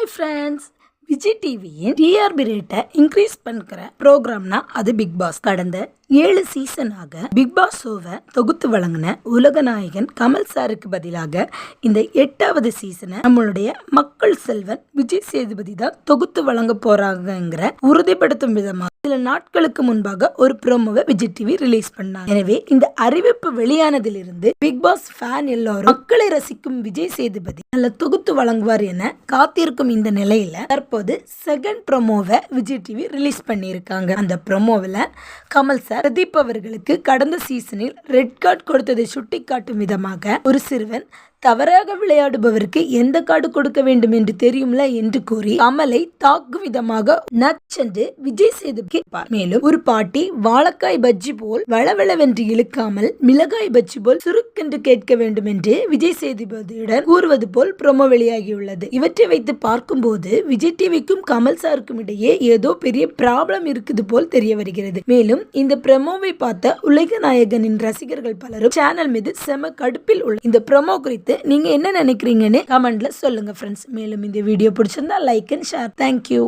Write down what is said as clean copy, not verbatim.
Hi friends, Vijay டிவியின் TRP ரேட்டை increase பண்ணுற ப்ரோக்ராம்னா அது பிக் பாஸ். கடந்த 7 சீசனாக பிக் பாஸ் ஷோவை தொகுத்து வழங்கின உலகநாயகன் கமல் சாருக்கு பதிலாக இந்த 8வது சீசனை நம்மளுடைய மக்கள் செல்வன் விஜய் சேதுபதி தான் தொகுத்து வழங்க போறாங்கிற உறுதிப்படுத்தும் விதமாக சில நாட்களுக்கு முன்பாக ஒரு ப்ரோமோவை விஜய் டிவி ரிலீஸ் பண்ணாங்க. எனவே இந்த அறிவிப்பு வெளியானதிலிருந்து பிக் பாஸ் ஃபேன் எல்லாரும் மக்களை ரசிக்கும் விஜய் சேதுபதி நல்ல தொகுத்து வழங்குவார் என காத்திருக்கும் இந்த நிலையில தற்போது செகண்ட் ப்ரோமோவை விஜய் டிவி ரிலீஸ் பண்ணியிருக்காங்க. அந்த ப்ரோமோவில் கமல் சார் பிரதீப் அவர்களுக்கு கடந்த சீசனில் ரெட் கார்டு கொடுத்ததை சுட்டிக்காட்டும் விதமாக ஒரு சிறுவன் தவறாக விளையாடுபவருக்கு எந்த கார்டு கொடுக்க வேண்டும் என்று தெரியும்ல என்று கூறி கமலை தாக்கும் விதமாக நச்சென்று விஜய் சேதுபதி. மேலும் ஒரு பாட்டி வாழைக்காய் பஜ்ஜி போல் வளவளவென்று இழுக்காமல் மிளகாய் பஜ்ஜி போல் சுருக்கென்று கேட்க வேண்டும் என்று விஜய் சேதுபதியுடன் கூறுவது போல் ப்ரோமோ வெளியாகியுள்ளது. இவற்றை வைத்து பார்க்கும்போது விஜய் டிவிக்கும் கமல் சாருக்கும் இடையே ஏதோ பெரிய ப்ராப்ளம் இருக்குது போல் தெரிய வருகிறது. மேலும் இந்த ப்ரோமோவை பார்த்த உலக நாயகனின் ரசிகர்கள் பலரும் சேனல் மீது செம கடுப்பில் உள்ள இந்த ப்ரோமோ குறித்து நீங்க என்ன நினைக்கிறீங்கன்னு கமெண்ட்ல சொல்லுங்க ஃப்ரெண்ட்ஸ். மேலும் இந்த வீடியோ பிடிச்சிருந்தா லைக் அண்ட் ஷேர். தேங்க்யூ.